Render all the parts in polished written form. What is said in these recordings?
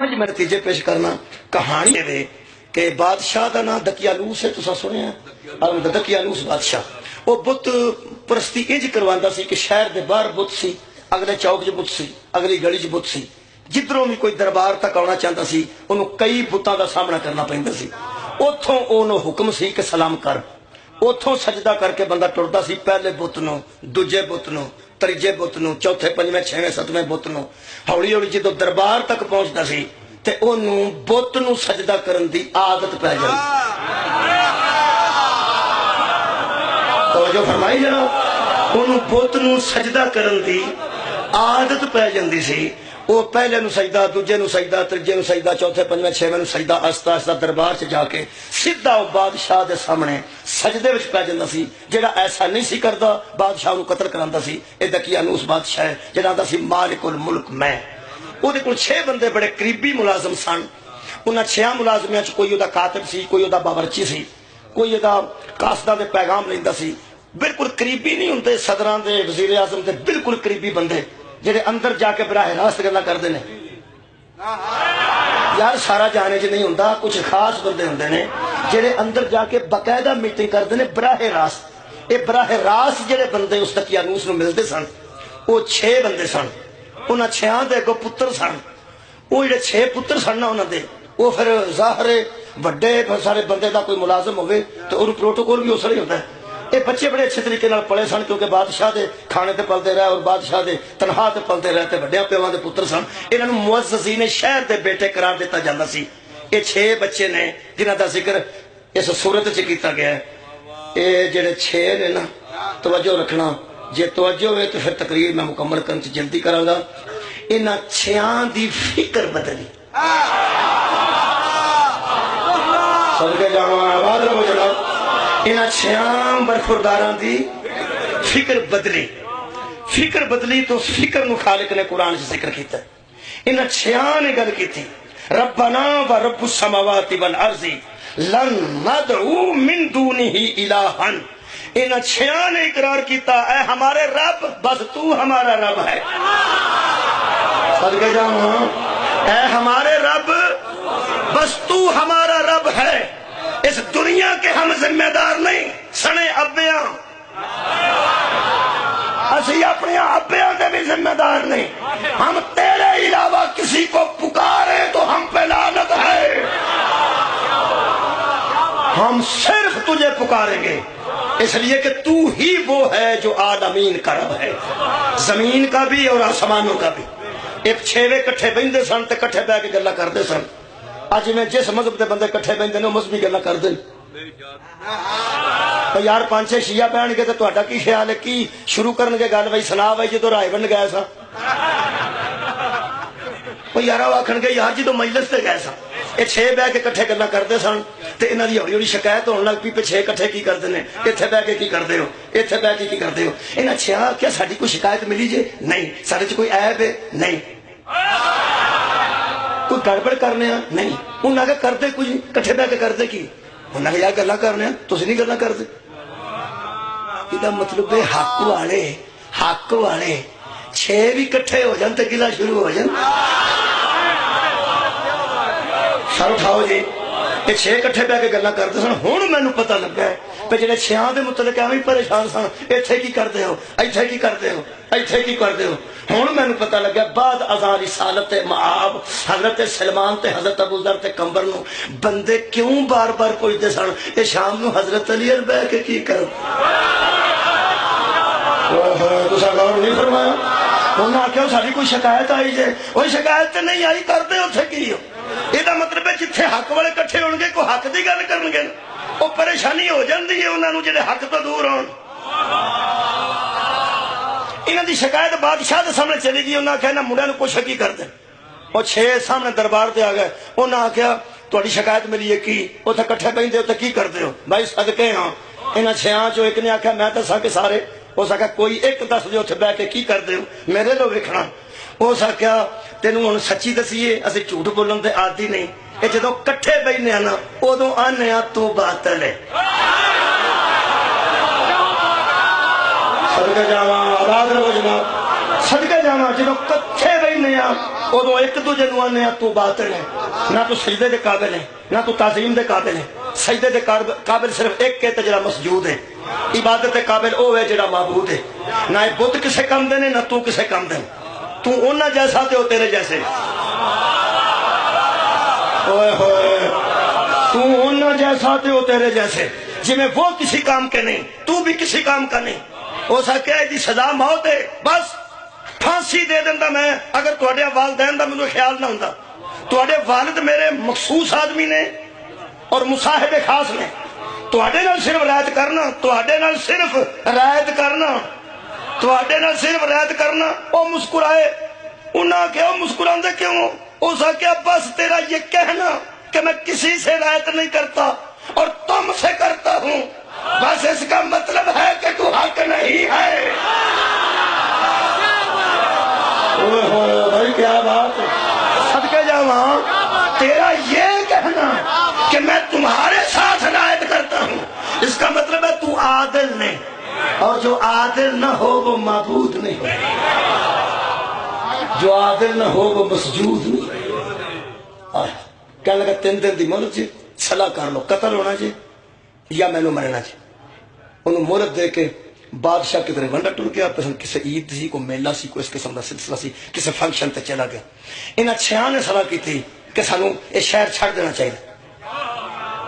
جی میں نتیجے پیش کرنا کہانی ہے کہ بادشاہ کا نام دقیانوس ہے، تسا سنیا دقیانوس بادشاہ وہ بت پرستی انج کروانا سی کہ شہر دے باہر بت سی، اگلے چوک چ بت سی، اگلی گلی چ بت سی، جدھروں بھی کوئی دربار تک آنا چاہتا سی انہوں کئی بتاں دا سامنا کرنا پیندا سی۔ اتھوں انہوں حکم سی کہ سلام کر، اتھوں سجدہ کر کے بندہ ٹردا سی، پہلے بت نو، دوجے بت نو، تیجے بت نو، چوتھے پنجویں چھویں ستویں بت نو، ہولی ہولی جدو دربار تک پہنچتا سی تے انہوں بت نو سجدہ کرن دی عادت پہ جاندی۔ توجہ فرمائی جناب، انہوں بت نو سجدہ کرن دی عادت پہ جاندی سی۔ وہ پہلے نو سجدہ، دوجے نو سجدہ، تیجے نو سجدہ، چوتھے پنجویں چھویں نو سجدہ، آہستہ آہستہ دربار سے جا کے سیدھا وہ بادشاہ دے سامنے سجدے وچ پہ جاندا سی۔ جڑا ایسا نہیں سی کردا بادشاہ نو قتل کراندا سی۔ اے دقیانوس بادشاہ ہے جڑا آندا سی مالک الملک میں۔ وہ دے کول 6 بندے بڑے قریبی ملازم سن۔ انہاں 6 ملازمیاں چ کوئی دا کاتب سی، کوئی دا باورچی سی، کوئی دا قاصدہ دے پیغام لیندا سی۔ بالکل قریبی نہیں ہوندے صدراں دے، وزیر اعظم دے بالکل قریبی بندے جڑے اندر جا کے براہ راست گلاں کردے نے۔ یار سارا جانے چ نہیں ہوندا، کچھ خاص بندے ہوندے نے جڑے اندر جا کے باقاعدہ میٹنگ کردے نے براہ راست۔ اے براہ راست جڑے بندے اس دقیانوس نو ملدے سن وہ 6 بندے سن۔ انہاں 6 دے اگوں پتر سن۔ وہ جڑے 6 پتر سن نا انہاں دے، وہ پھر ظاہر وڈے سارے بندے دا کوئی ملازم ہوئے تو انہوں پروٹوکول بھی اس طرح ہوتا ہے۔ یہ بچے بڑے اچھے طریقے نال پڑھے سن کیونکہ بادشاہ دے کھانے تے پلتے رہے اور بادشاہ دے تنخواہ تے پلتے رہے تے وڈیاں پیواں دے پتر سن۔ انہاں نوں معززین شہر دے بیٹے قرار دیتا جاندا سی۔ یہ 6 بچے نے جنہاں دا ذکر اس سورت وچ کیتا گیا ہے۔ یہ جڑے 6 نے نا، توجہ رکھنا، جے توجہ ہوئے تو پھر تقریر میں مکمل کرن چ جلدی کراں گا۔ انہاں 6 دی فکر بدلی۔ صدقے جاواں آباد رہو جناب۔ انہاں 6 برخورداراں دی فکر بدلی۔ فکر بدلی تو فکر نو خالق نے قرآن سے ذکر کیتا ہے۔ انہاں 6 نے گل کی تھی ربنا و رب السماوات والارض لن ندعو من دونہ الہا۔ انہاں 6 نے اقرار کیتا اے ہمارے رب، بس تو ہمارا رب ہے۔ صدقے جاواں، اے ہمارے رب، بس تو ہمارا رب ہے۔ اس دنیا کے ہم ذمہ دار نہیں، سنے ابیاں، اسی اپنے ابیاں کے بھی ذمہ دار نہیں۔ ہم تیرے علاوہ کسی کو پکارے تو ہم پہ لعنت ہے۔ ہم صرف تجھے پکاریں گے اس لیے کہ تو ہی وہ ہے جو عالمین کا رب ہے، زمین کا بھی اور آسمانوں کا بھی۔ ایک 6 کٹھے بہندے سن تے کٹھے بہ کے گلا کردے سن۔ اج میں جس مذہب دے بندے کٹھے بہندے نے مذہبی گلا کردے تو یار 5-6 شیعہ بہن گے تو تہاڈا کی خیال ہے کی شروع کرن گے گل بھائی سنا بھائی جدو رائے بن گئے سا، وہ یار آکھن گے یار جدو مجلس تے گئے سا۔ یہ 6 بہ کے کٹھے گلا کردے سن تے انہاں دی ہولی ہولی شکایت ہون لگ پئی پہ 6 کٹھے کی کردے نے، ایتھے بہ کے کی کردے ہو، ایتھے بہ کے کی کردے ہو۔ انہاں 6 کیا ساڈی کوئی شکایت ملی جے؟ نہیں۔ ساڈے چ کوئی عیب ہے؟ نہیں۔ کوئی گڑبڑ کرنے ہیں؟ نہیں۔ انہاں کہ کردے کچھ کٹھے بہ کے کردے کی؟ انہاں کہ یار گلا کرنے ہیں، تسی نہیں گلا کردے۔ یہ مطلب ہے حق والے 6 بھی کٹھے ہو جان تے گلا شروع ہو جان۔ سر اٹھاؤ جی، یہ 6 کٹھے بہ کے گلا کرتے سن۔ ہن مینوں پتہ لگا ہے کہ جڑے 6 دے متعلق ایویں پریشان سن، ایتھے کی کردے ہو، ایتھے کی کردے ہو، ایتھے کی کردے ہو۔ ہن مینوں پتہ لگا بعد ازاں رسالت معاب حضرت سلمان تے حضرت ابوذر تے کمبر نو بندے کیوں بار بار پوچھدے سن کہ شام نو حضرت علی بہ کے کی کر۔ تساں غور نہیں فرمایا؟ انہاں آکھیا ساڈی کوئی شکایت آئی جے؟ کوئی شکایت تے نہیں آئی، کردے اوتھے کی ہو؟ یہ مطلب ہے جتھے حق والے کٹھے ہون گے کوئی حق دی گل کرن گے، وہ پریشانی ہو جاندی ہے انہاں نوں جڑے حق تو دور ہون۔ انہاں دی شکایت بادشاہ دے سامنے چلی گئی۔ انہاں آکھیا انہاں منڈیاں نوں پوچھ کی کردے۔ وہ 6 سامنے دربار تے آ گئے۔ انہاں آکھیا تہاڈی شکایت ملی ہے کی؟ اوتھے کٹھے بیندے ہو تے کی کردے ہو؟ بھائی صدقے ہاں۔ انہاں 6 چوں ایک نے آکھیا میں دساں کہ سارے؟ اس آکھیا کوئی ایک دس دے اوتھے بیٹھ کے کی کردے ہو، میرے لو ویکھنا۔ اس آکھیا تینوں ہن سچی دسیے، اسی جھوٹ بولن دے عادی نہیں، یہ جدوں کٹھے بیٹھنے ہیں نا ادوں آنے آ تو باطل ہے۔ صدقے جاواں آباد رہو جناب، صدقے جاواں جدوں کٹھے بیٹھنے آ ادو ایک دوجے نو آنے تو باطل ہے، نہ تو سجدے دے قابل ہے، نہ تو تعظیم دے قابل ہے۔ سجدے دے قابل صرف ایک کے جڑا مسجود ہے، عبادت دے قابل او ہے جڑا معبود ہے۔ نہ بت کسے کم دے نے، نہ تو کسے کم دے، تو انہاں جیسا تے او تیرے جیسے۔ اوئے ہوئے، تو انہاں جیسا تے او تیرے جیسے، جی میں وہ کسی کام کے نہیں، تو بھی کسی کام کا نہیں۔ ہو سکے جی سزا موت ہے، بس پھانسی دے دینا میں اگر تواڈے والدین دا مجھے خیال نہ ہوندا۔ تواڈے والد میرے مخصوص آدمی نے اور مصاحب خاص نے، تواڈے نال صرف رعایت کرنا، تواڈے نال صرف رعایت کرنا، تواڈے نال صرف رعایت کرنا۔ او مسکرائے، انہاں کہو مسکراندے کیوں؟ ہو سکے بس تیرا یہ کہنا کہ میں کسی سے رعایت نہیں کرتا اور تم سے کرتا ہوں، بس اس کا مطلب ہے کہ تو حق نہیں ہے۔ بھائی کیا بات، صدقے جاواں، تیرا یہ کہنا کہ میں تمہارے ساتھ رعایت کرتا ہوں، اس کا مطلب ہے تو عادل نہیں، اور جو عادل نہ ہو وہ معبود نہیں ہو، جو عادل نہ ہو وہ مسجود نہیں۔ کہنے لگا 3 دن دی مہلت جی، صلاح کر لو، قتل ہونا جی یا میں نو مرنا جی۔ انہوں مہلت دے کے بادشاہ کی طرح ونڈا ٹر گیا، کسی عید سی، کوئی میلہ سی، کوئی اس قسم کا سلسلہ سی، کسی فنکشن تے چلا گیا۔ انہاں 6 نے صلاح کی تھی کہ سانو یہ شہر چھڑ دینا چاہیے۔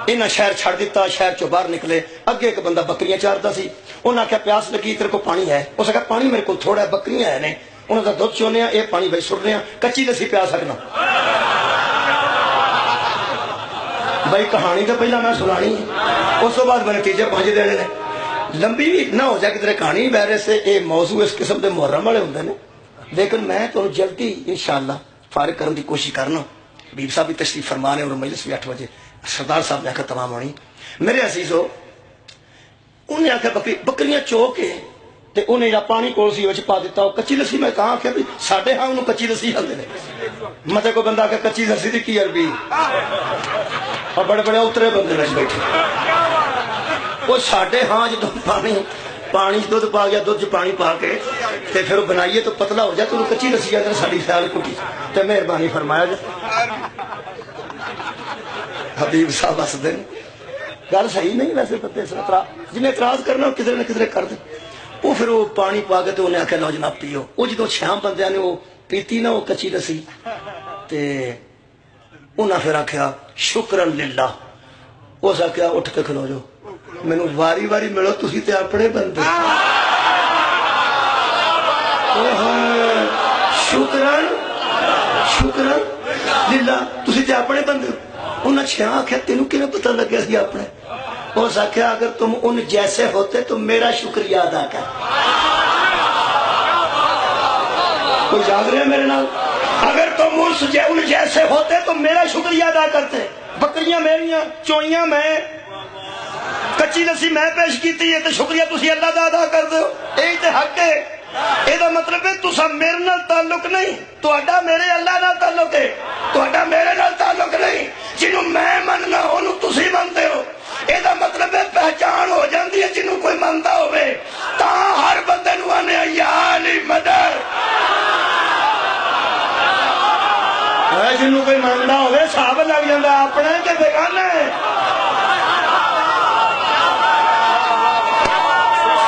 انہاں شہر چھڑ دیتا، شہر چو باہر نکلے، اگے ایک بندہ بکریاں چارتا سی، انہاں کہا پیاس لگی تیرے کو پانی ہے؟ اس نے کہا پانی میرے کو تھوڑا ہے، بکریاں ہیں نے، انہوں نے دودھ چونے ہیں، یہ پانی بھائی سٹ رہے ہیں، کچی لسی پیا سکنا۔ بھائی کہانی تو پہلا میں سنانی ہے، اس تو بعد میں نتیجے 5 دینے نے، لمبی بھی نہ ہو جائے کہ تیرے کہانی بہرے سے اے موضوع اس قسم دے محرم والے ہوندے نے، لیکن میں تو جلدی انشاءاللہ فارغ کرنے کی کوشش کرنا۔ حبیب صاحب بھی تشریف فرما رہے ہیں اور مجلس بھی 8 بجے سردار صاحب نے آخر تمام ہونی۔ میرے عزیزو، انہیں آخر بکریاں چو کے تے انہیں یا پانی کول سی وچ پا دیتا، وہ کچی لسی، میں کہاں آخیا بھی ساڈے ہاں انہوں کچی لسی آندے نے۔ متے کو بندہ کہ کچی لسی دی کی عربی، اور بڑے بڑے اترے بندے نے بیٹھے، وہ ساڈے ہاں جدو پانی دودھ پا گیا، دودھ پانی پا کے تے پھر بنائیے تو پتلا ہو جائے، تو کچی لسی آدھے ساری خیال کٹی تے مہربانی فرمایا جائے۔ حبیب صاحب ہس دیں، گل صحیح نہیں ویسے، پتے جنہیں اعتراض کرنا وہ کدھر نہ کدھر کر دیں۔ وہ پھر وہ پانی پا کے تو انہیں آخیا لو جناب پیو۔ وہ جدو 6 بندیاں نے وہ پیتی نا وہ کچی لسی، تے انہاں پھر آخیا شکرن للہ، اس آخیا اٹھ کے کھلو جو، مینوں واری واری ملو، تسی تے اپنے بندے، شکرن شکرن للہ، تسی تے اپنے بندے۔ انہاں 6 آخیا تینوں کیوں پتہ لگیا سی اپنے؟ اس آخیا اگر تم ان جیسے ہوتے تو میرا شکریہ ادا کر۔ کوئی جاگ رہے ہیں میرے نال؟ اگر تم ان جیسے ہوتے تو میرا شکریہ ادا کرتے۔ بکریاں میریاں، چوئیاں میں، کچی لسی میں پیش کیتی ہے تو شکریہ تسی اللہ دا ادا کر دو، یہی تے حق ہے۔ یہ مطلب ہے تسا میرے نال تعلق نہیں، تہاڈا میرے اللہ نال تعلق ہے، تہاڈا میرے نال تعلق نہیں۔ جنوں میں مننا انہوں تسی منتے ہو، یہ مطلب ہے پہچان ہو جاندی ہے جنوں کوئی منتا ہوئے، تاں ہر بندے نوں آنے یا علی مدد، جنوں کوئی منتا ہوئے صاحب لگ جاندہ اپنے کے بیگانے۔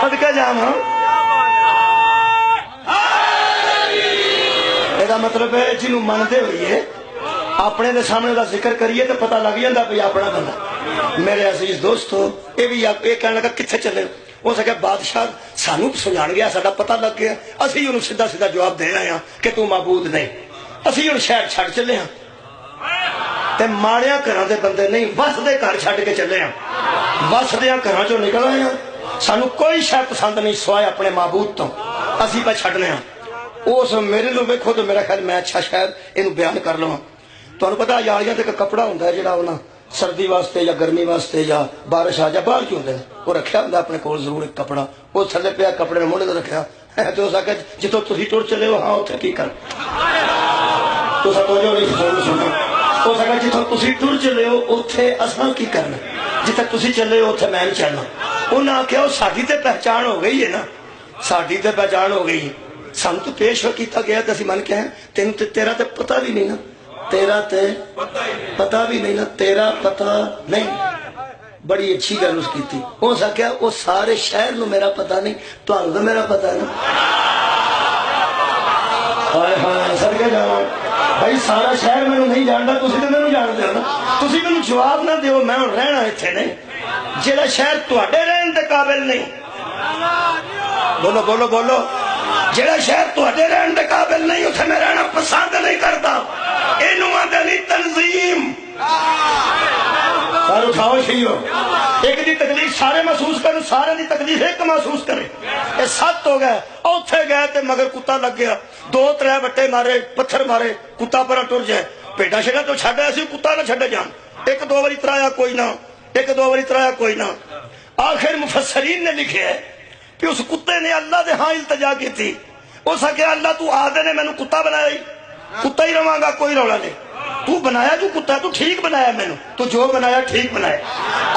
صدقہ جاواں، یہ مطلب ہے جنوں منتے ہوئیے اپنے دے سامنے دا ذکر کریے تو پتہ لگ جاندہ پہ اپنا بندہ۔ میرے عزیز دوستو، یہ کہنے لگا کتھے چلے ہو سکے بادشاہ سانو سمجھان گیا، ساڈا پتہ لگ گیا، اسی انہوں سیدھا سیدھا جواب دے رہے ہیں کہ تو معبود نہیں، اسی انہوں شہر چھڑ چلے ہیں تے ماڑیاں گھراں دے بندے نہیں، وس دے گھر چھڑ کے چلے ہیں، وس دیاں گھراں چوں نکل آئے ہیں، سانو کوئی شے پسند نہیں سوائے اپنے معبود تو، اسی پہ چھڑنے ہیں۔ اس میرے لوگ ویکھو تو میرا خیال میں اچھا شاید انہوں بیان کر لوں۔ تو انہوں پتا یاریاں تے کپڑا ہوندہ ہے جڑا انہوں سردی واسطے یا گرمی واسطے یا بارش آ جا باہر کیوں ہوندے وہ رکھیا ہوندہ اپنے کول ضرور ایک کپڑا، وہ تھلے پہ کپڑے نے موڑے تے رکھیا ہے تو اس آگے جتوں تسی ٹور چلے ہو ہاں اتھے کی کر تو سا توجہ نہیں سننا، اس آگے جتوں تسی ٹور چلے ہو اتھے اساں کی کرنا، جتوں تسی چلے ہو اتھے میں چلنا۔ انہوں نے کہا ساڈی تے پہچان ہو گئی ہے نا، ساڈی تے پہچان ہو گئی، سان تو پیش کیتا گیا تو اسی من کے ہیں تین تیرا تے پتہ بھی نہیں نا، تیرا تے پتہ بھی نہیں نا، تیرا پتہ نہیں۔ بڑی اچھی گل اس کی تھی، ہو سکیا وہ سارے شہر نو میرا پتہ نہیں، تو آنو تو میرا پتہ نا۔ ہائے ہائے صدقے جاواں بھائی سارا شہر میں نہیں جانتا، تسی تو میں جان دے ہو نا، تسی میں جواب نہ دیو میں رہنا اتنے نہیں، جیڑا شہر تواڈے رہن دے قابل نہیں، بولو بولو بولو، جیڑا شہر تواڈے رہن دے قابل نہیں اتنے میں رہنا پسند نہیں کرتا، اینو آندے نہیں تنظیم۔ سارے اٹھاؤ شیو، ایک دی تکلیف سارے محسوس کریں، سارے دی تکلیف ایک محسوس کریں۔ اے سات ہو گئے، اوتھے گئے تے مگر کتا لگ گیا، دو ترے بٹے مارے، پتھر مارے، کتا پر ٹر جائے، پیٹا شیٹا تو چھڈ ایسی کتا نہ چھڈے جان، ایک دو باری ترایا کوئی نہ، ایک دو باری ترایا کوئی نہ۔ آخر مفسرین نے لکھے ہے کہ اس کتے نے اللہ دے ہاں التجا کی تھی، اس کہ اللہ تو آدھے نے میں نے کتا بنایا ہی، کتا ہی رواں گا، کوئی رولا نہیں، تو بنایا جو کتا تو ٹھیک بنایا، میں نے تو جو بنایا ٹھیک بنایا،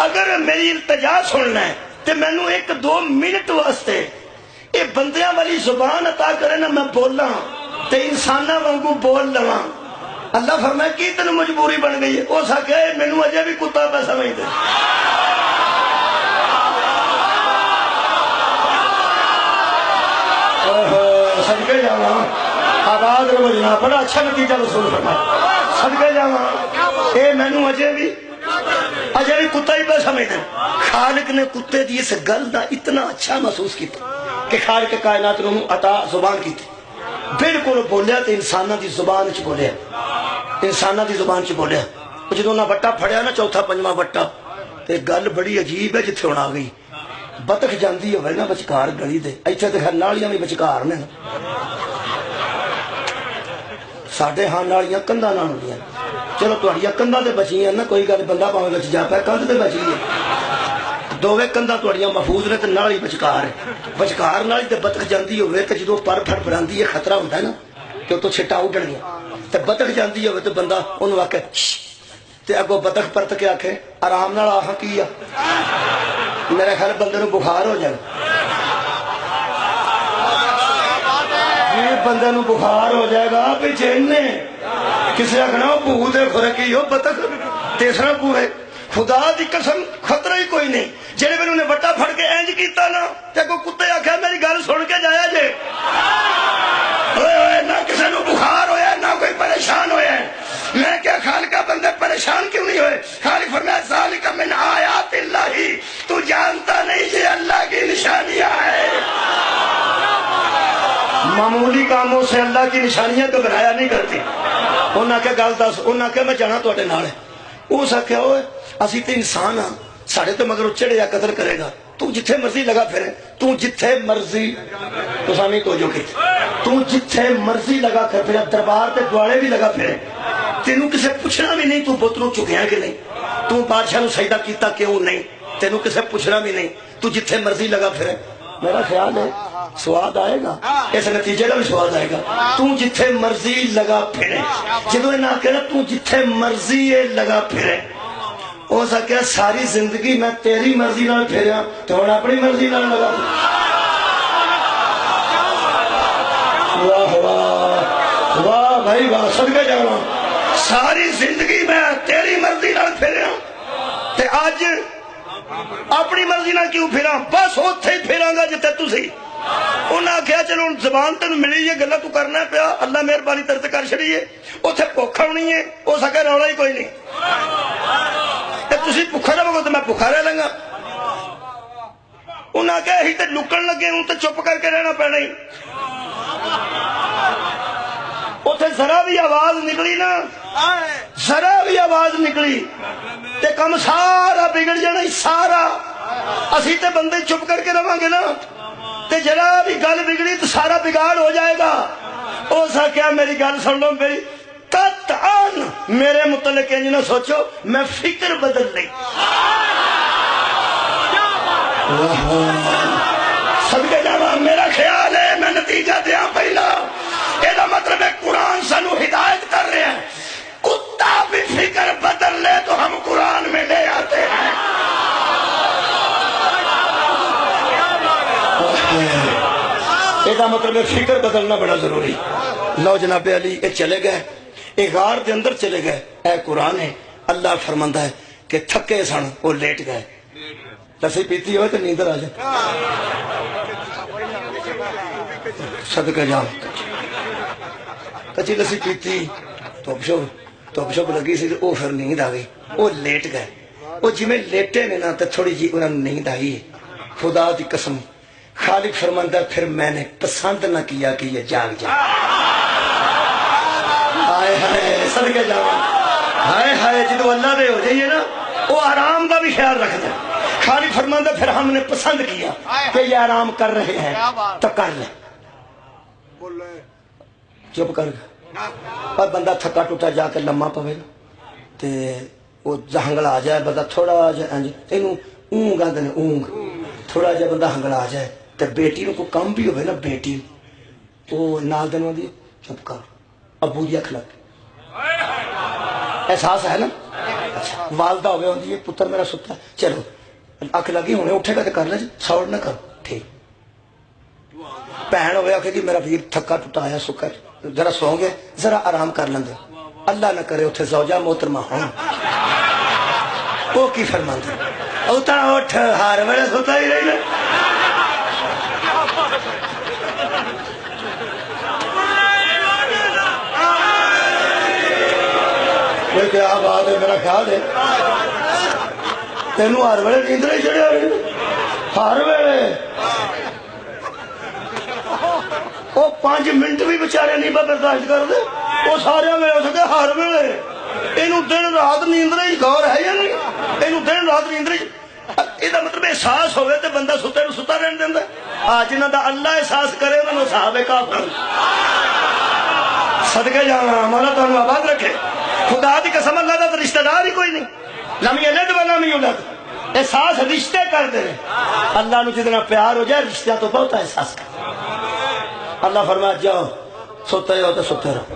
اگر میری التجا سننا ہے تو میں نے ایک دو منٹ واسطے اے بندیاں والی زبان عطا کرے نا، میں بولا تے انسانہ وانگو بول لواں۔ اللہ فرمائے کی تینوں مجبوری بن گئی ہے، او سکے میں نے اجے بھی کتا پہ سمجھ دے۔ صدقے جاواں آباد رہو جناب، بڑا اچھا نتیجہ رسول فرمایا، صدقے جاواں اے میں نے اجے بھی کتا ہی پہ سمجھ دے۔ خالق نے کتے دی اس گل دا اتنا اچھا محسوس کیتا کہ خالق کائنات نے عطا زبان کی تھی، بالکل بولیا تو انسانہ دی زبان چ بولیا، انسانہ دی زبان چ بولیا۔ جدوں نہ بٹا پھڑیا نا چوتھا پنجواں بٹا تے گل بڑی عجیب ہے جتھے ہن آ گئی، بطخ جاندی ہوئے نا بچکار گلی دے، ایتھے تے خیر نالیاں بھی بچکار نے، ساڈے ہاں نالیاں کندھاں نال ہوندیاں، چلو تہاڈیاں کندھاں تے بچیاں نا، کوئی گل بندہ پاویں وچ جا پیا کندھ تے بچی ہے، دوویں کندھاں تہاڈیاں محفوظ نے تے نالی بچکار ہے، بچکار نالی تے بطخ جاندی ہوئے تے جدوں پر پھڑ پھڑاندی ہے خطرہ ہوندا ہے نا کہ اتوں چھٹا اڈن گیا، تے بطخ جاندی ہوئے تے بندہ اونوں آکھے تے اگوں بطخ پرت کے آکھے آرام نال آہاں کی آ، میرے خیال بندے نوں بخار ہو جائے، بندے نوں بخار ہو جائے گا بھی جینے کسی آخنا وہ بھو دے خورکی ہو بطخ، تیسرا بھو ہے خدا دی قسم خطرہ ہی کوئی نہیں، جڑے میں نے بٹا پھڑ کے اینج کیتا نا تے کوئی کتے آکھیا میری گل سن کے جایا جے، اوئے نہ کسی نوں بخار ہویا نہ کوئی پریشان ہویا، میں کیا خالقہ بندے پریشان کیوں نہیں ہوئے؟ خالق فرمایا ذالک من آیات اللہ، تو جانتا نہیں یہ اللہ کی نشانیاں ہیں، معمولی کاموں سے اللہ کی نشانیاں تو بنایا نہیں کرتی۔ انہاں کے گل دس، انہاں کے میں جانا تواڈے نال ہے، اس آکھیا ہوئے اسی تے انسان ہاں، ساڈے تو مگر چڑھیا قدر کرے گا، تو جتھے مرضی لگا پھرے، تو جتھے مرضی تو سامنے توجہ کی، تو جتھے مرضی لگا کر پھرے، دربار تے دوالے بھی لگا پھرے، تینوں کسے پوچھنا بھی نہیں تو بتوں چکیا کہ نہیں، تو بادشاہ نو سجدہ کیتا کیوں نہیں، تینوں کسے پوچھنا بھی نہیں، تو جتھے مرضی لگا پھرے۔ میرا خیال ہے سواد آئے گا، اس نتیجے کا بھی سواد آئے گا، تو جتھے مرضی لگا پھرے، جدو یہ نہ کہنا تو جتھے مرضی لگا پھرے، ہو سکے ساری زندگی میں تیری مرضی نال پھریا تو ہن اپنی مرضی نال لگا واہ واہ واہ بھائی واہ، صدقے جاواں ساری زندگی میں تیری مرضی نال پھریا تے اج اپنی مرضی نال کیوں پھراں، بس اوتھے ہی پھراں گا جتے تسی۔ انہاں آکھیا چلو زبان تینوں ملی ہے گلاں تو کرنا پیا، اللہ مہربانی تیرے تے کر چھڑی ہے، اوتھے بھوک ہونی ہے، ہو سکے رولا ہی کوئی نہیں، تے تسی بھوکا رہو گے تو میں بھوکا رہ لوں گا۔ انہاں آکھیا اسی تے لکن لگے ہوں تے چپ کر کے رہنا پینا ہی، اوتھے ذرا بھی آواز نکلی نا، ذرا بھی آواز نکلی تے کم سارا بگڑ جانا ہی سارا، اسی تے بندے چپ کر کے رہاں گے نا تے ذرا بھی گل بگڑی تو سارا بگاڑ ہو جائے گا۔ او سا کیا میری گل سن لو، میری قطعاً میرے متعلق انج نہ سوچو، میں فکر بدل لئی، صدقے جاواں میرا خیال ہے میں نتیجہ دیاں پہلا، یہ مطلب ہے قرآن سانو ہدایت کر رہے ہیں، کتا بھی فکر بدل لے تو ہم قرآن میں لے آتے ہیں۔ یہ مطلب فکر بدلنا بڑا ضروری. لو جناب علی یہ چلے گئے, یہ غار دے اندر چلے گئے. اے قرآن ہے, اللہ فرماندا ہے کہ تھکے سن وہ لیٹ گئے. لسی پیتی ہوئے تو نیندر آ جائے. صدقہ جاؤ کچی لسی پیتی, توپ شپ لگی سی, وہ پھر نیند آ گئی, وہ لیٹ گئے. وہ جی میں لیٹے نے نا تو تھوڑی جی انہوں نے نیند آئی. خدا دی قسم خالق فرماندہ پھر میں نے پسند نہ کیا کہ یہ جاگ جائے. ہائے ہائے صدقہ جاؤ, ہائے ہائے جدو اللہ دے ہو جائیے نا وہ آرام کا بھی خیال رکھتا ہے. خالق فرماندہ پھر ہم نے پسند کیا کہ یہ آرام کر رہے ہیں تو کر لیں. چپ کر گئے. اور بندہ تھکا ٹوٹا جا کے لمحہ پوے گا تے وہ ہنگلا آ جائے. بندہ تھوڑا جا اونگ آدھے نے اونگ, تھوڑا جا بندہ ہنگلا آ جائے تے بیٹی کو کم بھی ہوئے نا, بیٹی وہ نال دنوں دی چپ کر ابو دی اکھ لگ احساس ہے نا. اچھا والدہ ہوئے ہوندی ہے پتر میرا ستا ہے, چلو اکھ لگی ہونے اٹھے گا تو کر لے, سوڑ نہ کرو. ٹھیک بہن ہوئے آخے گی میرا ویر تھکا ٹوٹا آیا سکر ذرا سو گے ذرا آرام کر لیں. اللہ نہ کرے اتنے زوجہ محترمہ ہوں وہ کی فرماندے اوتا اٹھ ہر ویلے سوتا ہی رہی نا. کیا بات ہے, میرا خیال ہے تینوں ہر ویلے نیندر ہی چڑھیا رہی ہر ویلے. وہ 5 منٹ بھی بچارے نہیں برداشت کرتے, وہ سارے میں ہو سکے ہر ویلے. یہ دن رات نیندر ہی غور ہے یا نہیں, یہ دن رات نیندر ہی. یہ مطلب احساس ہوئے تو بندہ ستے ستا رہن دینا. جنہوں کا اللہ احساس کرے انہوں صحابہ کافر. صدقے جانا مولا تمہیں آباد رکھے. خدا دی قسم اللہ دا رشتہ دار ہی کوئی نہیں. لم یلد ولم یولد, احساس رشتے کرتے ہیں. اللہ نو جتنا پیار ہو جائے رشتہ تو بہت احساس کر. اللہ فرمایا جاؤ سوتے ہو تو سوتے رہو.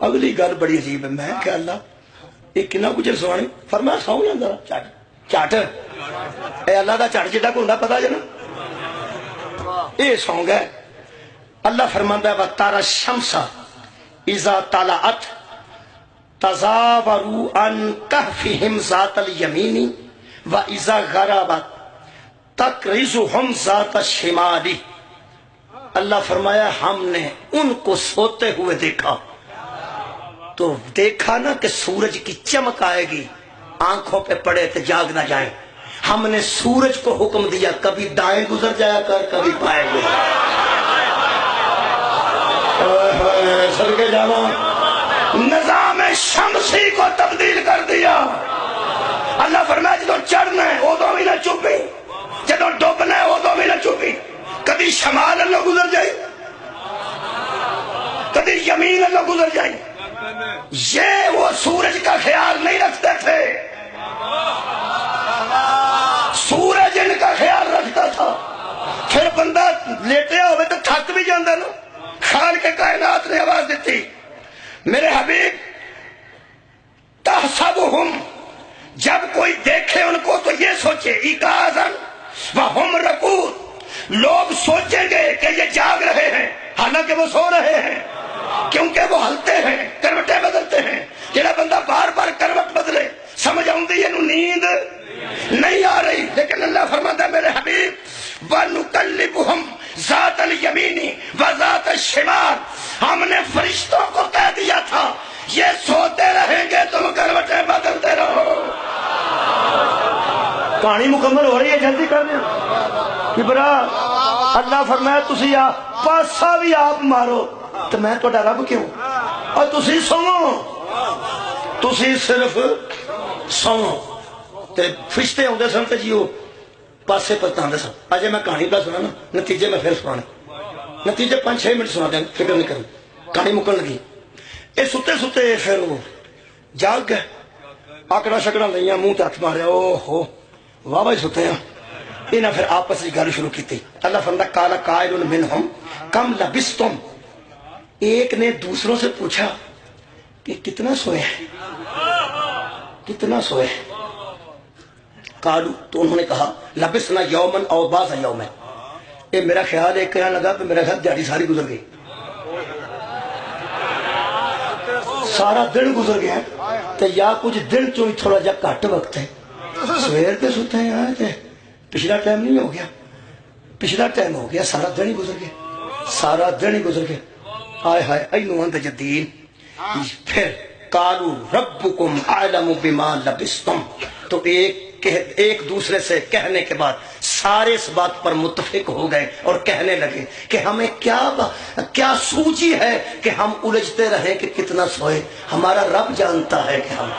اگلی گل بڑی عجیب ہے, میں کہ اللہ یہ کنا کچھ سوانی. فرمایا سو جا ذرا چٹ اے اللہ دا چٹ جا کو پتا جنا یہ سو گئے. اللہ فرماندا ہے وَتَرَى الشَّمْسَ إِذَا طَلَعَتْ تَزَاوَرُوا عَنْ كَهْفِهِمْ ذَاتَ الْيَمِينِ وَإِذَا غَرَبَتْ تَقْرِضُهُمْ ذَاتَ الشِّمَالِ. اللہ فرمایا ہم نے ان کو سوتے ہوئے دیکھا تو دیکھا نا کہ سورج کی چمک آئے گی, آنکھوں پہ پڑے تو جاگ نہ جائیں. ہم نے سورج کو حکم دیا کبھی دائیں گزر جایا کر کبھی بائیں گزر. صدقے جانا نظام شمسی کو تبدیل کر دیا. اللہ فرمایا جدو چڑھنا ہے ادو بھی نہ چپی, جدو ڈوبنا ہے ادو بھی نہ چپی. کبھی شمال اللہ گزر جائے کبھی یمین اللہ گزر جائے. یہ وہ سورج کا خیال نہیں رکھتے تھے, سورج ان کا خیال رکھتا تھا. پھر بندہ لیٹیا ہوئے تو تھک بھی جاندہ نا. خالق کائنات نے آواز دیتی میرے حبیب تحسبہم, جب کوئی دیکھے ان کو تو یہ سوچے ایقاظاً وہم رقود, لوگ سوچیں گے کہ یہ جاگ رہے ہیں حالانکہ وہ سو رہے ہیں, کیونکہ وہ ہلتے ہیں کروٹیں بدلتے ہیں. جڑا بندہ بار بار کروٹ بدلے سمجھ آؤندی یہ نیند نہیں آ رہی. لیکن اللہ فرماتا ہے میرے حبیب وَنُقَلِّبُهُمْ ذات الیمینی و ذات الشمال, ہم نے فرشتوں کو کہہ دیا تھا یہ سوتے رہیں گے تم کروٹیں بدلتے رہو. کہانی مکمل ہو رہی ہے, جلدی کر دیں. کبرا اللہ فرمایا تسی پاسا بھی آپ مارو تو میں تو رب کیوں, اور تسی سنو, تسی صرف سنو. فرشتے ہوندے سن تے جیو پاسے پتاندے سن. اجے میں کہانی پہ سنا نا, نتیجے میں پھر سنانے, نتیجے 5-6 منٹ سنا دیں, فکر نہیں کریں. کہانی مکن لگی, یہ ستے ستے پھر وہ جاگ گئے, آکڑا شکڑا لئیاں, منہ تے ہاتھ ماریا, او ہو واہ بھائی ستے ہیں. انہاں پھر آپس کی گل شروع کی. اللہ فرماتا قال قائل منہم کم لبستم, ایک نے دوسروں سے پوچھا کہ کتنا سوئے ہیں, کتنا سوئے ہیں. قالو, تو انہوں نے کہا لبسنا یومن او بعض یومن, یہ میرا خیال ایک کہنے لگا کہ میرا خیال دیہڑی ساری گزر گئی، سارا دن گزر گیا تو یا کچھ دن چوں تھوڑا جا گھٹ وقت ہے، سویر پہ سوتے ہیں پچھلا ٹائم نہیں ہو گیا، پچھلا ٹائم ہو گیا، سارا دن ہی گزر گیا، سارا دن ہی گزر گیا۔ آئے ہائے اینو انت جدین پھر قالوا ربکم اعلم بما لبستم، تو ایک دوسرے سے کہنے کے بعد سارے اس بات پر متفق ہو گئے اور کہنے لگے کہ ہمیں کیا سوچی ہے کہ ہم الجھتے رہیں کہ کتنا سوئے، ہمارا رب جانتا ہے کہ ہم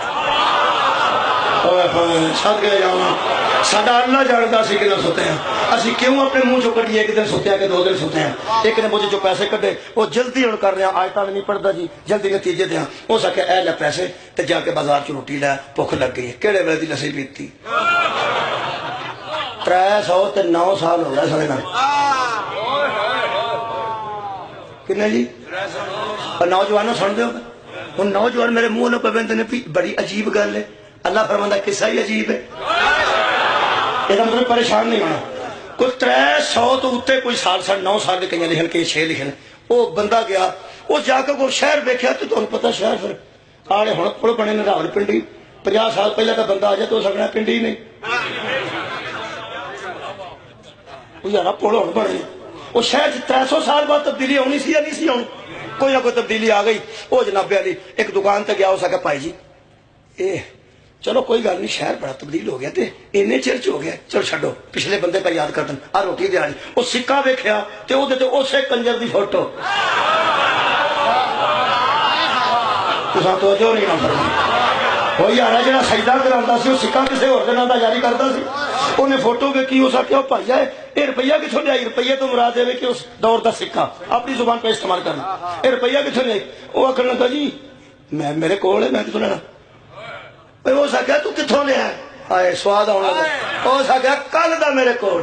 ساڈا اللہ جانتا سی کتنا سوتے ہیں، اسی کیوں اپنے منہ چو کٹیے ایک دن سوتے ہیں کہ 2 دن سوتے ہیں۔ ایک نے مجھے جو پیسے کٹے وہ جلدی ہوں کر رہے ہیں، آیتاں نہیں پڑھتا جی، جلدی نتیجے دیا، ہو سکے اے لے پیسے تے جا کے بازار چ روٹی لے، بھوک لگ گئی ہے، کہڑے ویلے دی لسی پیتی 309 سال ہو گئے سارے نال کنے جی، نوجوانوں سن دو ہوں، نوجوان میرے منہ پہ نے بڑی عجیب گل ہے، اللہ فرماندہ قصہ ہی عجیب ہے، یہ مطلب پریشان نہیں ہونا۔ کوئی 300 تو اتنے کوئی سال 9 سال کے کئی لکھن کے 6 لکھن، وہ بندہ گیا وہ جا کے کوئی شہر دیکھا تو تمہیں پتا شہر پھر آڑے ہوں پڑ بنے نے راول پنڈی، 50 سال پہلے کا بندہ آ جائے تو سکنا پنڈی نہیں، یار پڑ ہوں بنے وہ شہر 300 سال بعد تبدیلی ہونی سی یا نہیں سی ہونی، کوئی نہ کوئی تبدیلی آ گئی۔ وہ جناب علی ایک دکان تے گیا، ہو سکا پائی جی چلو کوئی گل نہیں، شہر بڑا تبدیل ہو گیا تے اینے چر چ ہو گیا، چلو چھڈو پچھلے بندے پہ یاد کر دیں، آ روٹی دیہڑی وہ سکہ ویکھیا تے او دے تے اسے کنجر دی فوٹو، تساں توجہ نہیں نہ فرمائی، وہ یار جڑا سجدہ کراندا سی وہ سکہ کسے ہور دے نام دا جاری کردا سی، انہیں فوٹو ویکھی، اس آکھیا بھائی یہ روپیہ کتھوں لیا، روپیے تو مراد ہے کہ اس دور دا سکہ اپنی زبان پہ استعمال کرنا، یہ روپیہ کتھوں لیا، وہ آکھن لگا جی میں میرے کول ہے، میں کتھوں لینا، ہو سکیا تو کتوں لیا، آئے سواد آنے لگا، ہو سکیا کل دا میرے کول،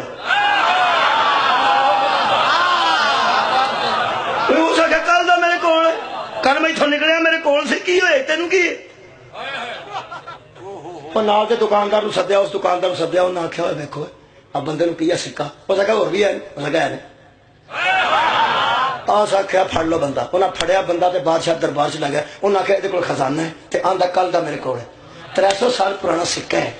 ہو سکیا کل دا میرے کول، کل میں اتھوں نکلیا میرے کول سے کی ہوئے تینوں کی اور نال کے دکاندار سدیا، اس دکاندار سدیا، انہیں آخیا ہوئے دیکھو اب بندے نو کیا سکا، ہو سکا اور بھی ہے، ہو سکا ہے آس آخیا پھڑ لو بندہ، انہیں پھڑیا بندہ تے بادشاہ دربار چ لگا، انہیں آخیا یہ کول خزانہ ہے تے آندا کل دا میرے کول ہے، 300 سال پرانا سکہ ہے،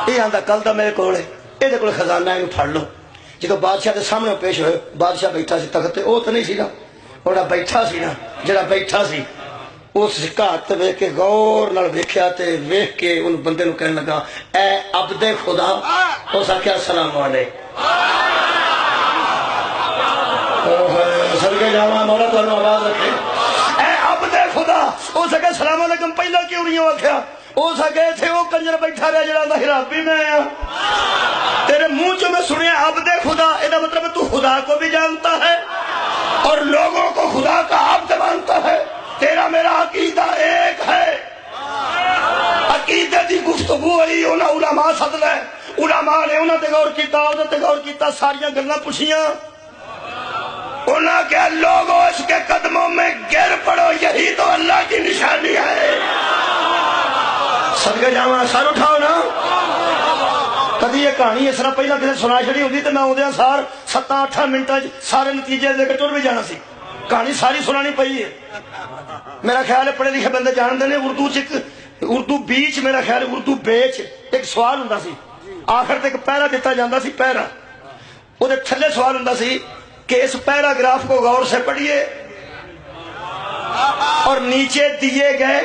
یہ آندا کل دا میرے کول ہے، یہ کول خزانہ ہے، پھڑ لو۔ جدو بادشاہ کے سامنے پیش ہوئے، بادشاہ بیٹھا سی تخت تے، وہ تو نہیں سی نا، وہ بیٹھا سی نا، جڑا بیٹھا سی اس سکہ ہاتھ ویکھ کے غور نال ویکھیا تے ویکھ کے ان بندے نو کہنے لگا اے عبد خدا، اس آخیا السلام علیکم، صدقے جاواں مولا تانوں آواز رکھے، اے عبد خدا، اس آخیا السلام علیکم، پہلا کیوں نہیں آخیا، اس آخیا تھے وہ کنجر بیٹھا رہا جڑا ہرابی میں آیا، تیرے منہ چ میں سنیا عبد خدا، یہ مطلب تو خدا کو بھی جانتا ہے اور لوگوں کو خدا کا عبد مانتا ہے، تیرا میرا عقیدہ ایک ہے، عقیدے دی گفتگو ہوئی، انہاں علماء سد لے، علماء نے انہاں تے غور کیتا، انہاں تے غور کیتا، ساریاں گلاں پوچھیاں، انہاں کہ لوگوں اس کے قدموں میں گر پڑو، یہی تو اللہ کی نشانی ہے، صدقے جاواں سر اٹھاؤ نا۔ کدی یہ کہانی اس طرح پہلا کسی سنا چھڑی ہوندی تے میں اوندیاں سار 7-8 منٹاں سارے نتیجے دے کے ٹر بھی جانا سی، کہانی ساری سنانی پئی ہے۔ میرا خیال ہے پڑھے لکھے بندے جانتے ہیں، اردو بیچ، میرا خیال ہے اردو بیچ ایک سوال ہوندا سی، آخر تے ایک پیرا دیتا جاندہ سی، پیرا وہ تھلے سوال ہوندا سی کہ اس پیراگراف کو غور سے پڑھیے اور نیچے دیے گئے،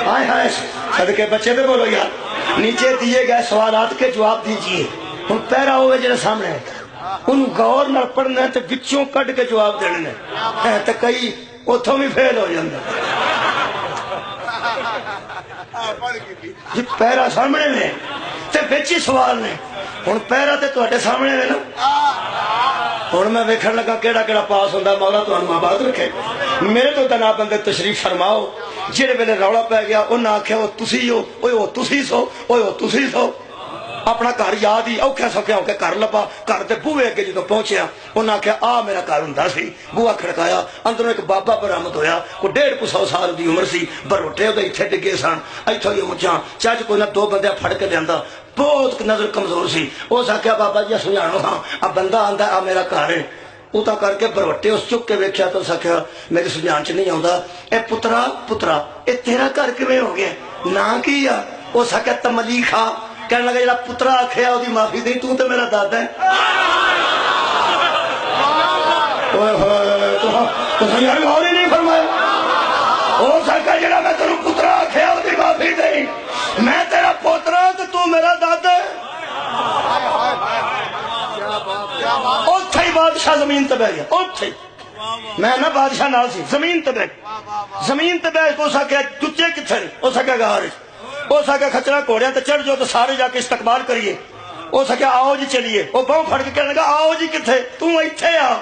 ہائے ہائے صدقے بچے تے بولو یار، نیچے دیے گئے سوالات کے جواب دیجئے، ہن پیرا ہوئے جنہیں سامنے ہے، ان غور نہ پڑھنا ہے تے بچوں کٹ کے جواب دینے ہیں تے کئی اتھوں بھی فیل ہو جاندے، جی پیرا سامنے میں تے بچی سوال نے، ہن پیرا تے تواڈے سامنے ہے نا، ہن میں ویکھن لگا کیڑا کیڑا پاس ہوندا، مولا تانوں آباد رکھے۔ میرے تو جناب بندے تشریف فرماؤ، جہڑے ویلے رولا پی گیا انہاں آکھیا وہ تسی ہو، اوئے وہ تسی سو، اوئے وہ تسی سو، اپنا گھر یاد ہی اوکھے سوکھے ہو کے گھر لبا. گھر دے بوہے اگے جدوں پہنچیا انہاں آکھیا آ میرا گھر ہوندا سی. بوہا کھڑکایا, اندروں ایک بابا برآمد ہویا, کوئی 150 سال دی عمر سی, بروٹے دے ایتھے ڈگے سن, ایتھوں ہی اونچا چج کوئی نہ 2 بندے پھڑ کے لیندا, بہت نظر کمزور سی. اس آکھیا بابا جی سمجھاؤ ہاں, آ بندہ آندا آ میرا گھر ہے. اتا کر کے بروٹے اس چک کے ویکھیا تو سکھیا میری سمجھان چ نہیں آوندا. اے پترا اے تیرا گھر کیویں ہو گیا, نام کی آ؟ وہ سکھیا تملی خا. کہنے لگا جڑا پترا آکھیا وہ معافی دیں, تو تے میرا دادا ہے. تو یار غور ہی نہیں فرمایا. ہو سکا جڑا میں تینوں پترا آکھیا وہ معافی دیں, میں تیرا پوترا تو میرا دادا ہے. اوتھے ہی بادشاہ زمین تے بیٹھ گیا. اوتھے میں نہ بادشاہ نال سی, زمین تے بیٹھ, زمین تے بیٹھ. اس آکھیا چچے کتھے نے؟ اس آکھیا گھر. اس آکھیا کھچرا گھوڑیاں تے چڑھ جو تو سارے جا کے استقبال کریے. اس آکھیا آؤ جی چلیے. وہ بہوں پھڑ کے کہنے لگا آؤ جی کتھے, تو ایتھے آ.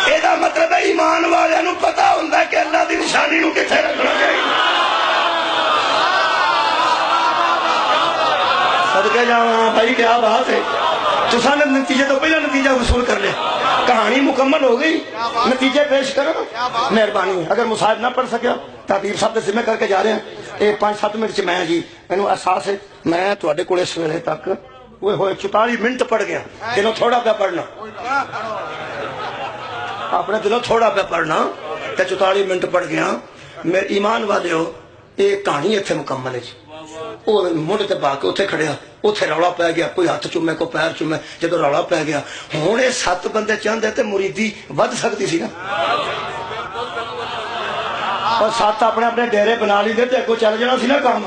یہ مطلب ہے ایمان والے پتا ہوندا ہے کہ اللہ دی نشانی نو کتھے رکھنا چاہیے. صدقے جاواں بھائی کیا بات ہے. تساں نے نتیجے تو پہلا نتیجہ وصول کر لیا, کہانی مکمل ہو گئی, نتیجے پیش کرو. مہربانی اگر مصاحب نہ پڑھ سکیا تعبیر صاحب کے ذمہ کر کے جا رہے ہیں. یہ 5-7 منٹ میں جی مینوں احساس ہے میں تواڈے کول اس ویلے تک ہوئے 44 منٹ پڑھ گیا. دلوں تھوڑا پہ پڑھنا, اپنے دلوں تھوڑا پہ پڑھنا تے 44 منٹ پڑھ گیا. میرے ایمان والے ہو یہ کہانی اتنے مکمل ہے جی. وہ منڈ تے پا کے اتنے کھڑیا, اتنے رولا پی گیا, کوئی ہاتھ چومے کوئی پیر چومے. جدو رولا پی گیا ہوں یہ 7 بندے چاہتے تے مریدی ود سکتی سی نا, اور 7 اپنے اپنے ڈیرے بنا لی دے تے اگوں چل جانا سی نا کام.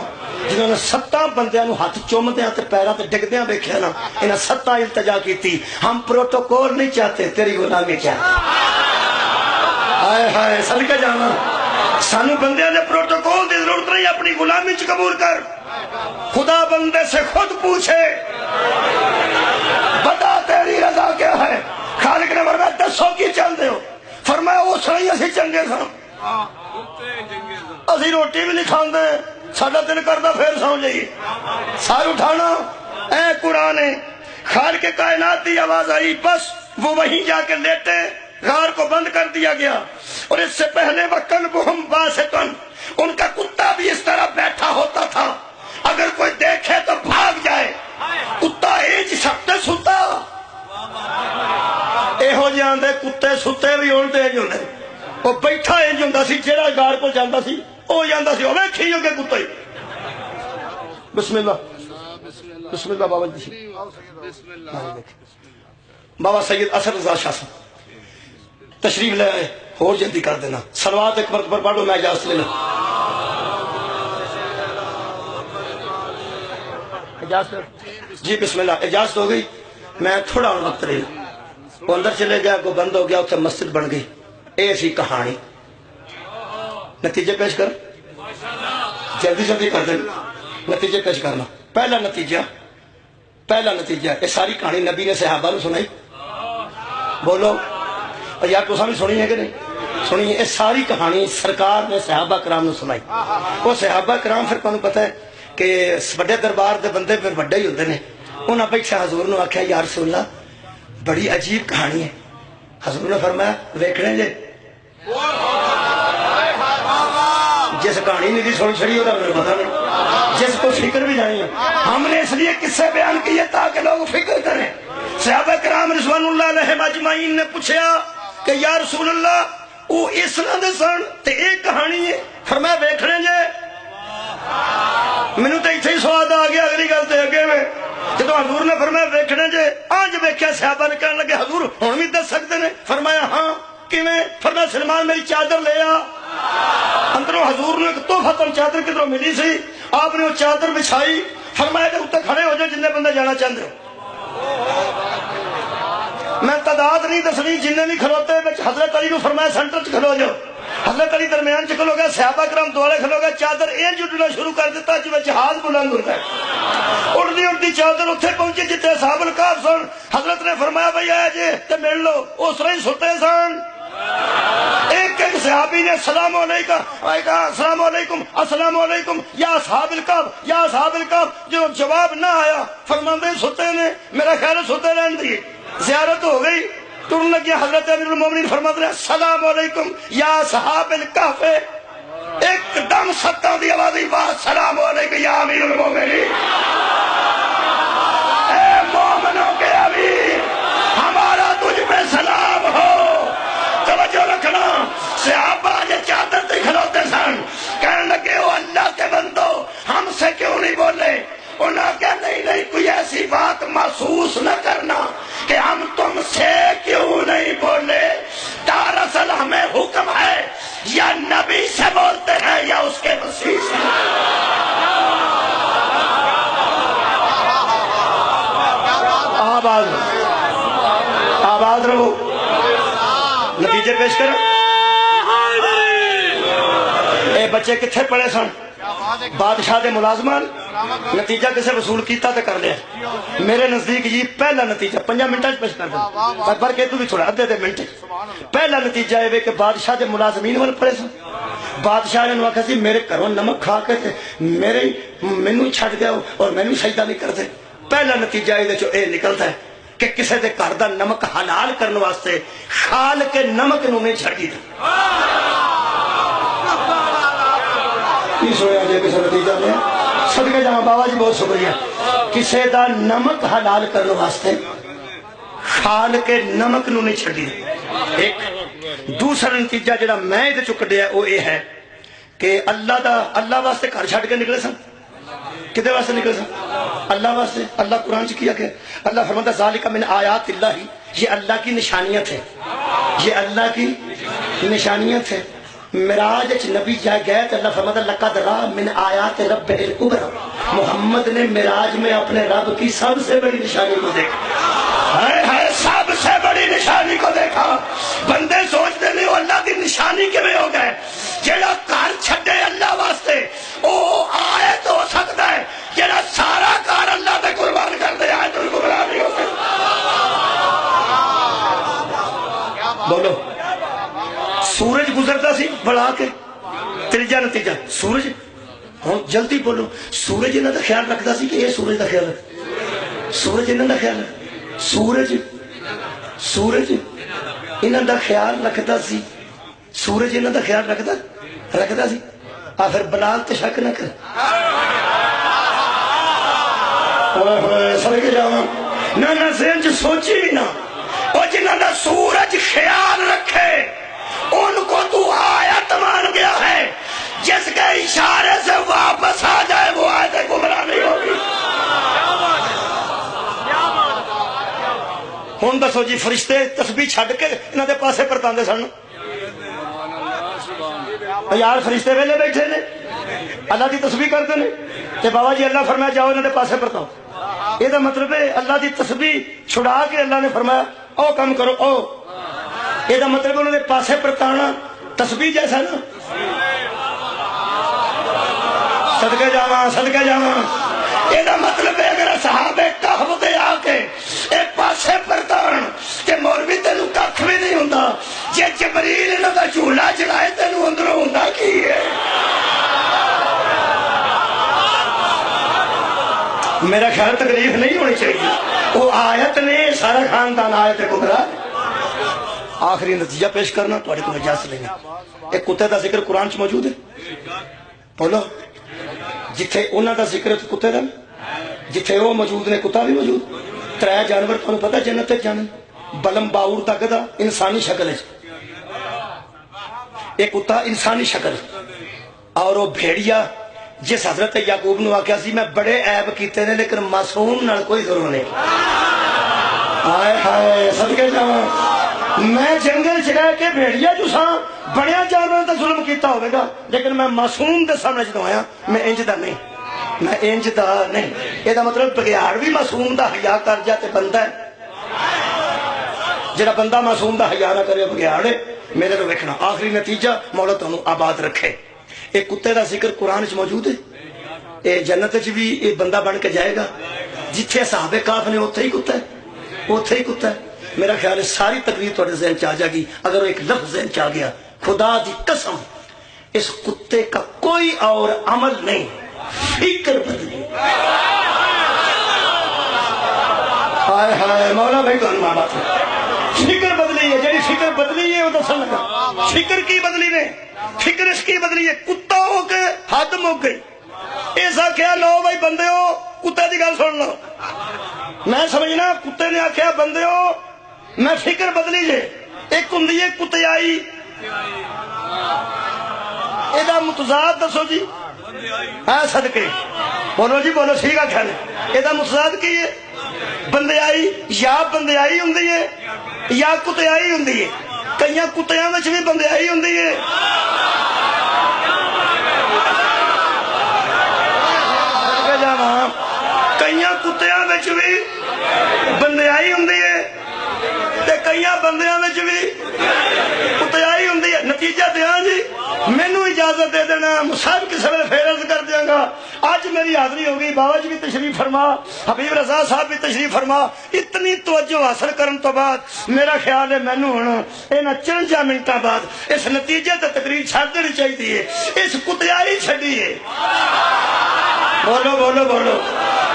جنہوں نے 7 بندیاں نو ہاتھ چومدیاں تے پیراں تے ڈگدیاں ویکھیا نا, انہاں 7 التجا کیتی ہم پروٹوکول نہیں چاہتے تیری غلامی چاہتے. ہائے ہائے صدقے جاواں سانو بندیاں دے پروٹوکول دی ضرورت نہیں, اپنی غلامی چ قبول کر. خدا بندے سے خود پوچھے بتا تیری رضا کیا ہے. خالق نے فرمایا دسو کی چاہتے ہو؟ فرمایا اس طرح ہی اسی چنگے سن, اسی روٹی بھی نہیں کھاندے, ساڈا دل کردا پھر سو جائیے. سار اٹھانا اے قرآن ہے. خالق کے کائنات کی آواز آئی, بس وہ وہیں جا کے لیٹے, غار کو بند کر دیا گیا. اور اس سے پہلے وَقَلْبُهُمْ بَاسِطٌ, ان کا کتا بھی اس طرح بیٹھا ہوتا تھا, اگر کوئی دیکھے تو بھاگ جائے. کتا ایج سکتے ستا اے ہو جاندے کتے ستے بھی ہون تے جو نے. وہ بیٹھا انج ہوندا سی, جیڑا غار کو جاندا سی او جاندا سی اوے کھیو کے کتے. بسم اللہ بسم اللہ. بابا جی بابا سید اسد رضا شاہ صاحب تشریف لے آئے, اور جلدی کر دینا. صلوات ایک مرتبہ پڑھو, میں اجازت لینا. اجازت جی بسم اللہ. اجازت ہو گئی, میں تھوڑا وقت رہا. وہ اندر چلے گیا, کو بند ہو گیا, اتنے مسجد بن گئی. اے سی کہانی. نتیجے پیش کر, جلدی جلدی کر دینا, نتیجے پیش کرنا. پہلا نتیجہ یہ ساری کہانی نبی نے صحابہ نے سنائی. بولو یار تو بھی سنی ہے کہ نہیں سنی؟ یہ ساری کہانی سرکار نے صحابہ کرام نے سنائی. وہ صحابہ کرام پھر تمہیں پتہ ہے کہ بڑے دربار دے بندے پھر بڑے ہی ہوتے ہیں. انہاں بیٹھا حضور نے آخیا یا رسول اللہ بڑی عجیب کہانی ہے. حضور نے فرمایا ویکھنے جے, جس کہانی نہیں سن چھڑی ہوتا میرے پتا نہیں, جس کو فکر بھی نہیں ہے. ہم نے اس لیے قصے بیان کیے تاکہ لوگ فکر کریں. صحابہ کرام رضوان اللہ علیہم اجمعین نے پوچھا کہ یا رسول اللہ وہ اس طرح دے سن تے ایک کہانی ہے. فرمایا ویکھنے جے. مینوں تے ایتھے ہی سواد آ گیا اگلی گل تے اگے میں. جدو حضور نے فرمایا ویکھنے جے, آج ویکھیا صحابہ نے کہنے لگے حضور ہن بھی دس سکتے نے؟ فرمایا ہاں. کیویں؟ فرمایا سلمان میری چادر لے آ. اندروں حضور نے ایک تحفہ چادر کدھروں ملی سی, آپ نے وہ چادر بچھائی. فرمایا کہ اتنے کھڑے ہو جاؤ جن بندے جانا چاہتے ہو. میں تعداد نہیں دسنی, جن بھی کھلوتے حضرت علی کو فرمایا سینٹر چ کھلو جاؤ. حضرت علی درمیان چ کھلو گیا, صحابہ کرام دوالے کھلو گیا. چادر یہ اڈنا شروع کر دیتا جی جہاز بلند ہوتا ہے. اڑتی اڑتی چادر اتنے پہنچی جتنے اصحاب الکہف سن. حضرت نے فرمایا بھائی آیا جی تے مل لو. اس طرح ہی ستے سن. ایک ایک صحابی نے السلام علیکم السلام علیکم السلام علیکم یا اصحاب الکہف یا اصحاب الکہف، جو جواب نہ آیا فرماندے ستے نے، میرا خیال ہے ستے رہن دیے، زیارت ہو گئی، ٹرن لگی، حضرت امیر المومنین فرماتے ہیں السلام علیکم یا اصحاب الکہف، ایک دم ستاں دی آواز آئی، السلام علیکم یا امیر المومنین، اے مومنوں کے امیر ہمارا تجھ پہ سلام ہو۔ توجہ رکھنا، صحابہ یہ چادر تے کھلوتے سن، کہنے لگے او اللہ کے بندو ہم سے کیوں نہیں بولے؟ انہوں نے کہا نہیں کوئی ایسی بات محسوس نہ کرنا کہ ہم تم سے کیوں نہیں بولے، دراصل ہمیں حکم ہے یا نبی سے بولتے ہیں یا اس کے مسیح سے۔ آباد رہو، نتیجے پیش کرو۔ اے بچے کتھے پڑے سن؟ بادشاہ دے ملازمان، نتیجہ کسے وصول کیتا تے کر لیا۔ میرے نزدیک یہ پہلا نتیجہ 5 منٹاں پیش کر دیں، پر کے تو بھی تھوڑا ادھے منٹ۔ پہلا نتیجہ یہ کہ بادشاہ دے ملازمین وال پڑے سن، بادشاہ نے آکھیا سی میرے گھروں نمک کھا کے تے مینوں چھڈ گیا اور مینوں سجدہ نہیں کرتے۔ پہلا نتیجہ یہ نکلتا ہے کہ کسے دے گھر دا نمک حلال کرنے واسطے خال کے نمک نو نہیں چھڈی دا۔ کی سویا جی کسے نتیجہ میں صدقے جہاں بابا جی بہت شکریہ، کسے دا نمک حلال کرنے واسطے خال کے نمک نو نہیں چھڈی دا۔ ایک دوسرا نتیجہ جڑا میں یہ چکڑیا وہ یہ ہے کہ اللہ واسطے گھر چھڈ کے نکلے سن۔ کدے واسطے نکلے سن؟ اللہ واسطے۔ اللہ قرآن کیا کہ اللہ فرماتا ہے ذالک من آیات اللہ، یہ اللہ کی نشانیاں تھے، یہ اللہ کی نشانیاں تھے۔ معراج نبی جائے گئے تو اللہ فرماتا ہے لقد را من آیات رب الکبریٰ، محمد نے معراج میں اپنے رب کی سب سے بڑی نشانی کو دیکھا، سب سے بڑی نشانی کو دیکھا۔ بندے سوچتے نہیں وہ اللہ کی نشانی کے میں ہو گئے، جیڑا کار چھڑے اللہ واسطے او آئے تو ہو سکتا ہے، جیڑا سارا کار اللہ تے قربان کر دے آئے تو ان کو بلا نہیں ہو سکتا۔ بولو سورج گزرتا سی بڑھا کے، تیجا نتیجہ سورج، ہوں جلدی بولو، سورج انہوں دا خیال رکھتا سی کہ یہ سورج دا خیال ہے، سورج انہوں دا خیال ہے، سورج انہوں دا خیال رکھتا سی، سورج انہوں دا خیال رکھتا سی۔ آخر بلال تے شک نہ کر، سڑکے جاواں نہ ذہن چ سوچی بھی نہ، اور جنہوں دا سورج خیال رکھے ان کو تو آیت مان گیا ہے، جس کے اشارے سے واپس آ جائے وہ آیت گمراہ نہیں ہوگی۔ ہوں دسو جی فرشتے تسبیح چھڈ کے انہوں دے پاسے پرتاندے سن، یار فرشتے ویلے بیٹھے نے اللہ دی تسبیح کرتے ہیں تے بابا جی اللہ فرمایا جاؤ انہوں دے پاسے پرتاؤ۔ یہ مطلب ہے اللہ دی تسبیح چھڑا کے اللہ نے فرمایا او کم کرو او، یہ مطلب انہوں نے پاسے پرتانا تسبیح جیسا نا۔ صدقے جاواں یہ مطلب ہے اگر صحابہ کہف دے آ کے ایک پاسے پرتان کہ مولوی تینوں کھ بھی نہیں ہوندا، جے جبریل انہوں دا جھولا چلائے تینوں اندروں ہوندا کی ہے؟ میرا خیال تکلیف نہیں ہونی چاہیے، وہ آیت نے سارا خاندان آیت کو کرا۔ آخری نتیجہ پیش کرنا تو اجازت لینا، ایک کتے دا ذکر قرآن چ موجود ہے، بولو جتھے انہوں دا ذکر ہے کتے دا، جتھے وہ موجود نے کتا بھی موجود۔ 3 جانور تمہیں پتا جنت جانے، بلم باور دا گدا انسانی شکل ہے، ایک کتا انسانی شکل، اور وہ بھیڑیا جس حضرت یعقوب نے آخیا سی میں بڑے عیب کیتے نے لیکن معصوم نال کوئی ضرور نہیں۔ ہائے ہائے صدقے جاواں، میں جنگل چ رہ کے بھیڑیا جو سا بڑیا جانور تے ظلم کیتا ہوئے گا لیکن میں معصوم دے سامنے جدوں آیا میں انج دا نہیں، میں انج دا نہیں۔ یہ مطلب بگیاڑ بھی معصوم دا حیا کر جا تے بندہ ہے، جڑا بندہ معصوم دا حیا نہ کرے بگیاڑ ہے۔ میرے کو ویکھنا آخری نتیجہ مولا تانوں آباد رکھے، ایک کتے دا ذکر قرآن چ موجود ہے، اے جنت چ بھی یہ بندہ بن کے جائے گا، جتھے صحابہ کہف نے اوتھے ہی کتا ہے، اوتھے ہی کتا ہے۔ میرا خیال ہے ساری تقریر تھوڑے ذہن چ آ جائے گی اگر وہ ایک لفظ ذہن چ آ گیا، خدا دی قسم اس کتے کا کوئی اور عمل نہیں، فکر بدلی۔ ہائے ہائے مولا بھائی تو ماں بات فکر بدلی ہے، جڑی فکر بدلی ہے وہ دسن لگا۔ فکر کی بدلی نے؟ فکر اس کی بدلی ہے، کتا ہو کے حد مک گئی۔ ایسا کیا لو بھائی بندے ہو، کتے دی گل سن لو۔ میں سمجھنا کتے نے آخیا بندے ہو میں فکر بدلی جے۔ ایک ہوں کتیائی، یہ متضاد دسو جی، ہاں صدقے بولو جی بولو، ٹھیک ہے خیال ہے یہ متضاد کی ہے؟ بندیائی، یا بندیائی ہوں یا کتیائی ہوں، کئی کتیاں وچ بھی بندیائی ہوں۔ کئی کتیاں وچ بھی بندیائی ہوں، کئی بندیاں وچ بھی کتیائی ہوں۔ نتیجہ دیا جی، مینو اجازت دے دینا، صاحب کسی ویلے پھر عرض کر دیاں گا۔ آج میری حاضری ہو گئی، بابا جی بھی تشریف فرما، حبیب رضا صاحب بھی تشریف فرما۔ اتنی توجہ حاصل کرن تو بعد میرا خیال ہے مینو ہن انہاں 54 منٹاں بعد اس نتیجے تے تقریر چھڈ دینی چاہیے، اس کتیائی چھڈی ہے۔ بولو بولو بولو،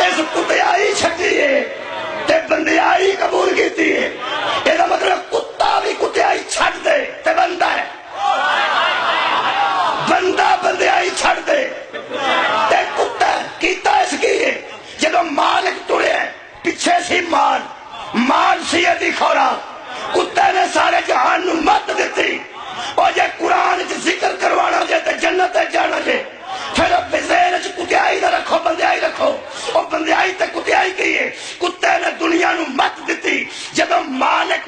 اس کتیائی چھڈی ہے تے بندیائی قبول کیتی ہے۔ یہ مطلب کتا بھی کتیائی چھڈ دے تے بندہ ہے، بندہ بندیائی چھڑ دے تے کتا کیتا اس کی ہے۔ جدو مالک تڑے پیچھے سی مال سی ادھی خورا، کتے نے سارے جہان نو مت دیتی۔ اور جے قرآن چ ذکر کروانا جے تے جنت جانا جے، پھر اب ذہن چ کتیائی نہ رکھو، بندیائی رکھو۔ اور بندیائی تے کتیائی کی ہے، کتے نے دنیا نو مت دیتی۔ جدو مالک